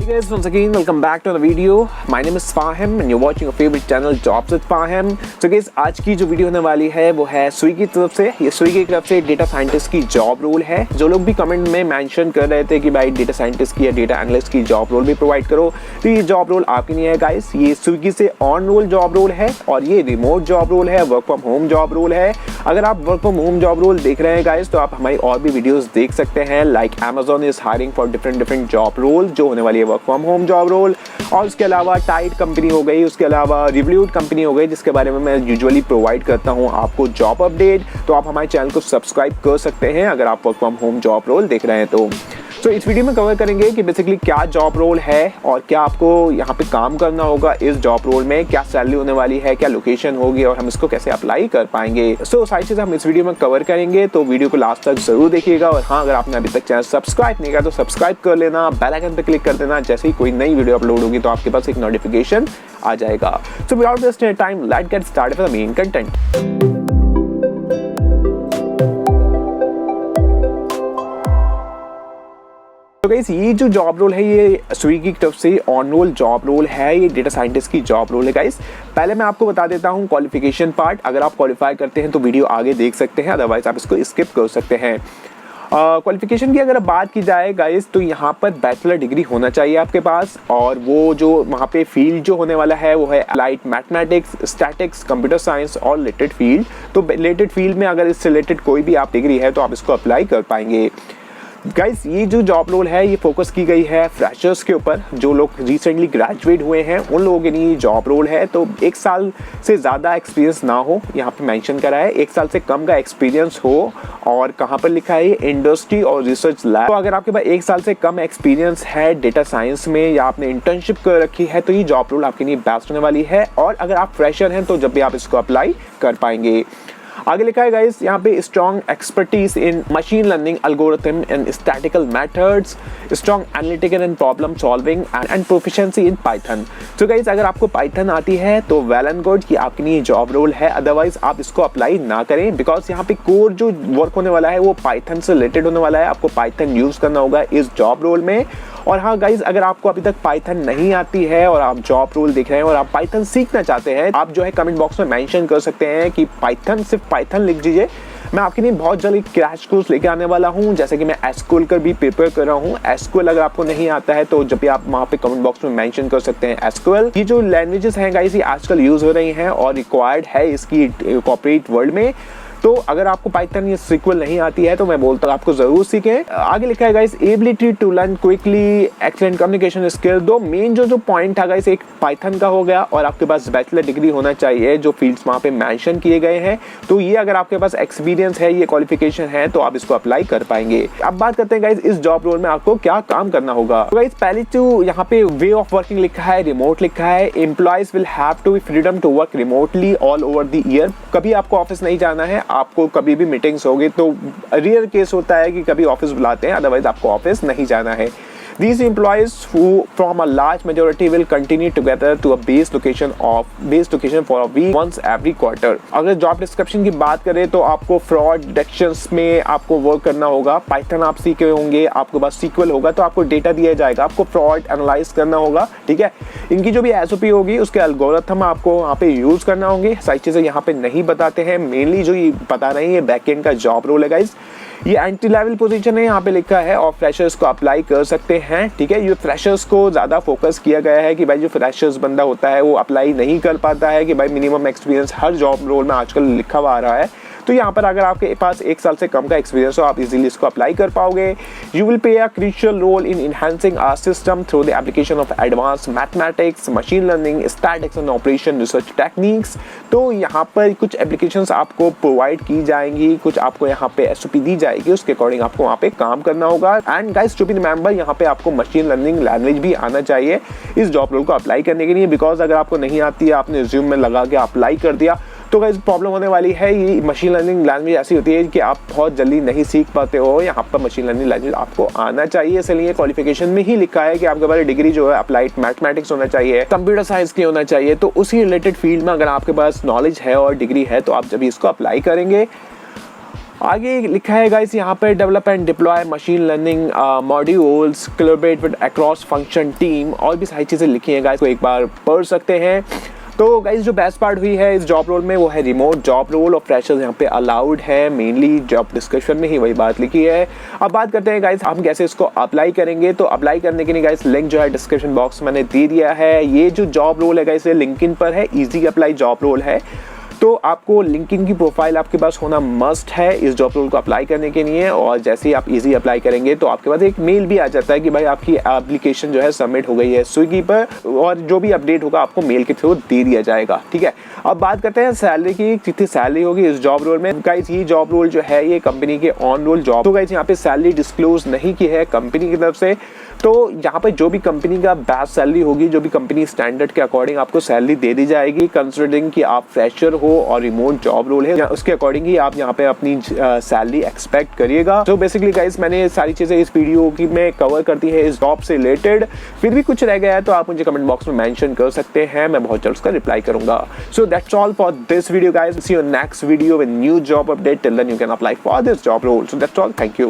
Hey guys, once again welcome back to the video. My name is Fahim and you're watching your favorite channel Jobs with Fahim. So guys, आज की जो video होने वाली है वो है Swiggy की तरफ से। ये स्विगी की तरफ से डेटा साइंटिस्ट की जॉब रोल है। जो लोग भी कमेंट में मेंशन कर रहे थे कि भाई डेटा साइंटिस्ट की या डेटा एनालिस्ट की जॉब रोल भी प्रोवाइड करो, तो ये जॉब रोल आपकी नहीं है गाइस। ये स्विगी से ऑन रोल जॉब रोल है और ये रिमोट जॉब रोल है, work from home job role है। अगर आप work from home job role देख रहे हैं गाइस, तो आप हमारी और भी वीडियोस देख सकते हैं। Like Amazon is hiring for different job role जो होने वाली है work from home job role. और उसके अलावा टाइट कंपनी हो गई, उसके अलावा रिवल्यूट कंपनी हो गई, जिसके बारे में मैं यूजुअली प्रोवाइड करता हूं आपको जॉब अपडेट। तो आप हमारे चैनल को सब्सक्राइब कर सकते हैं अगर आप work from home job role देख रहे हैं तो इस वीडियो में कवर करेंगे कि बेसिकली क्या जॉब रोल है और क्या आपको यहाँ पे काम करना होगा इस जॉब रोल में, क्या सैलरी होने वाली है, क्या लोकेशन होगी और हम इसको कैसे अप्लाई कर पाएंगे। सारी चीज़ें हम इस वीडियो में कवर करेंगे, तो वीडियो को लास्ट तक जरूर देखिएगा। और हाँ, अगर आपने अभी तक चैनल सब्सक्राइब नहीं किया तो सब्सक्राइब कर लेना, बेल आइकन पर क्लिक कर देना। जैसे ही कोई नई वीडियो अपलोड होगी तो आपके पास एक नोटिफिकेशन आ जाएगा। So without wasting time, let's get started with the main content. तो गाइस, ये जो जॉब रोल है ये स्विगी की तरफ से ऑन रोल जॉब रोल है। ये डेटा साइंटिस्ट की जॉब रोल है गाइस। पहले मैं आपको बता देता हूँ क्वालिफिकेशन पार्ट। अगर आप क्वालिफाई करते हैं तो वीडियो आगे देख सकते हैं, अदरवाइज आप इसको स्किप कर सकते हैं। क्वालिफिकेशन की अगर बात की जाए गाइस, तो यहाँ पर बैचलर डिग्री होना चाहिए आपके पास। और वो जो वहाँ पे फील्ड जो होने वाला है वो है applied mathematics, statics, computer science और रिलेटेड फील्ड। तो रिलेटेड फील्ड में अगर इससे रिलेटेड कोई भी आप डिग्री है तो आप इसको अप्लाई कर पाएंगे। गाइस, ये जो जॉब रोल है ये फोकस की गई है फ्रेशर्स के ऊपर। जो लोग रिसेंटली ग्रेजुएट हुए हैं उन लोगों के लिए जॉब रोल है। तो 1 साल से ज़्यादा एक्सपीरियंस ना हो, यहाँ पे मेंशन करा है 1 साल से कम का एक्सपीरियंस हो। और कहाँ पर लिखा है, इंडस्ट्री और रिसर्च लैब। तो अगर आपके पास 1 साल से कम एक्सपीरियंस है डेटा साइंस में या आपने इंटर्नशिप कर रखी है तो ये जॉब रोल आपके लिए बेस्ट होने वाली है। और अगर आप फ्रेशर हैं तो जब भी आप इसको अप्लाई कर पाएंगे। आगे लिखा है गाइस यहाँ पे strong expertise in machine learning algorithm and statistical methods, strong analytical and problem solving and proficiency in Python. तो गाइस, अगर आपको पाइथन आती है तो वेल एंड गुड, कि आपके लिए जॉब रोल है। अदरवाइज आप इसको अप्लाई ना करें, बिकॉज यहाँ पे कोर जो वर्क होने वाला है वो पाइथन से रिलेटेड होने वाला है। आपको पाइथन यूज करना होगा इस जॉब रोल में। और हाँ गाइज, अगर आपको अभी तक पाइथन नहीं आती है और आप जॉब रोल देख रहे हैं और आप पाइथन सीखना चाहते हैं, आप जो है कमेंट बॉक्स में मेंशन कर सकते हैं कि पाइथन, सिर्फ पाइथन लिख दीजिए। मैं आपके लिए बहुत जल्द एक क्रैश कोर्स लेके आने वाला हूँ, जैसे कि मैं एसक्यूएल का भी प्रिपेयर कर रहा हूँ। एसक्यूएल अगर आपको नहीं आता है तो जब भी आप वहाँ पे कमेंट बॉक्स में मेंशन कर सकते हैं एसक्यूएल। ये जो लैंग्वेजेस हैं गाइस ये आजकल यूज हो रही हैं और रिक्वायर्ड है इसकी कॉर्पोरेट वर्ल्ड में। तो अगर आपको पाइथन या सीक्वल नहीं आती है तो मैं बोलता हूँ आपको जरूर सीखें। आगे लिखा है guys ability to learn quickly, excellent communication skill. दो मेन जो पॉइंट था गाइस, एक पाइथन का हो गया और आपके पास बैचलर डिग्री होना चाहिए जो फील्ड्स वहाँ पे मेंशन किए गए हैं। तो ये अगर आपके पास एक्सपीरियंस है, ये क्वालिफिकेशन है तो आप इसको अप्लाई कर पाएंगे। अब बात करते हैं गाइस इस जॉब रोल में आपको क्या काम करना होगा। तो गाइस, पहले तो यहाँ पे वे ऑफ वर्किंग लिखा है, रिमोट लिखा है। Employees will have to be freedom to work remotely all over the year. कभी आपको ऑफिस नहीं जाना है, आपको कभी भी मीटिंग्स होगी तो रेयर केस होता है कि कभी ऑफिस बुलाते हैं, अदरवाइज आपको ऑफिस नहीं जाना है। These employees who from a large majority will continue together to a base location for a week once every quarter। अगर जॉब डिस्क्रिप्शन की बात करें तो आपको फ्रॉड डिटेक्शंस में आपको वर्क करना होगा। पाइथन आप सीखे होंगे, आपके पास सीक्वल होगा तो आपको डेटा दिया जाएगा, आपको फ्रॉड एनालाइज करना होगा। ठीक है, इनकी जो भी एसओपी होगी उसके एल्गोरिथम आपको वहाँ पे यूज करना होंगे। सारी चीजें यहाँ पे नहीं बताते हैं, मेनली जो ये बता रहे हैं ये बैकएंड का जॉब रोल है गाइस। ये एंट्री लेवल पोजीशन है, यहाँ पे लिखा है और फ्रेशर्स को अप्लाई कर सकते हैं। ठीक है, ये फ्रेशर्स को ज़्यादा फोकस किया गया है कि भाई जो फ्रेशर्स बंदा होता है वो अप्लाई नहीं कर पाता है, कि भाई मिनिमम एक्सपीरियंस हर जॉब रोल में आजकल लिखा हुआ आ रहा है। तो यहाँ पर अगर आपके पास 1 साल से कम का एक्सपीरियंस हो आप इजीली इसको अप्लाई कर पाओगे। You will play a crucial role in enhancing our system through the application of advance mathematics, machine learning, statics and operation research techniques. तो यहाँ पर कुछ एप्लीकेशंस आपको प्रोवाइड की जाएंगी, कुछ आपको यहाँ पे एसओपी दी जाएगी, उसके अकॉर्डिंग आपको वहाँ पे काम करना होगा। And guys, to be remember, यहाँ पे आपको मशीन लर्निंग लैंग्वेज भी आना चाहिए इस जॉब रोल को अप्लाई करने के लिए। बिकॉज अगर आपको नहीं आती है, आपने रिज्यूम में लगा के अप्लाई कर दिया तो गाइस प्रॉब्लम होने वाली है। ये मशीन लर्निंग लैंग्वेज ऐसी होती है कि आप बहुत जल्दी नहीं सीख पाते हो। यहाँ पर मशीन लर्निंग लैंग्वेज आपको आना चाहिए, इसलिए क्वालिफिकेशन में ही लिखा है कि आपके पास डिग्री जो है अप्लाइड मैथमेटिक्स होना चाहिए, कंप्यूटर साइंस की होना चाहिए। तो उसी रिलेटेड फील्ड में अगर आपके पास नॉलेज है और डिग्री है तो आप जब इसको अप्लाई करेंगे। आगे लिखा है गाइस यहाँ पे develop and deploy machine learning modules, collaborate with across function team, और भी सारी चीज़ें लिखी हैं गाइस, को एक बार पढ़ सकते हैं। तो गाइस जो बेस्ट पार्ट हुई है इस जॉब रोल में वो है रिमोट जॉब रोल और फ्रेशर्स यहाँ पे अलाउड है, मेनली जॉब डिस्क्रिप्शन में ही वही बात लिखी है। अब बात करते हैं गाइस हम कैसे इसको अप्लाई करेंगे। तो अप्लाई करने के लिए गाइस लिंक जो है डिस्क्रिप्शन बॉक्स में मैंने दे दिया है। ये जो जॉब रोल है गाइस ये लिंक्डइन पर है, इजी अप्लाई जॉब रोल है। तो आपको लिंक्डइन की प्रोफाइल आपके पास होना मस्ट है इस जॉब रोल को अप्लाई करने के लिए, और जैसे ही आप इजी अप्लाई करेंगे तो आपके पास एक मेल भी आ जाता है कि भाई आपकी एप्लीकेशन जो है सबमिट हो गई है स्विगी पर, और जो भी अपडेट होगा आपको मेल के थ्रू दे दिया जाएगा। ठीक है, अब बात करते हैं सैलरी की, कितनी सैलरी होगी इस जॉब रोल में। गाइस ये जॉब रोल जो है ये कंपनी के ऑन रोल जॉब, तो गाइस यहाँ पे सैलरी डिस्क्लोज नहीं की है कंपनी की तरफ से। तो यहाँ पे जो भी कंपनी का बेस्ट सैलरी होगी, जो भी कंपनी स्टैंडर्ड के अकॉर्डिंग आपको सैलरी दे दी जाएगी, कंसिडरिंग कि आप फ्रेशर हो और रिमोट जॉब रोल है, उसके अकॉर्डिंग ही आप यहाँ पे अपनी सैलरी एक्सपेक्ट करिएगा। तो बेसिकली गाइस मैंने सारी चीजें इस वीडियो की में कवर करती है इस जॉब से रिलेटेड। फिर भी कुछ रह गया है तो आप मुझे कमेंट बॉक्स में मेंशन कर सकते हैं, मैं बहुत जल्द उसका रिप्लाई करूंगा। So that's all for this video guys, see you next video with new job update. Till then you can apply for this job role. So that's all, thank you.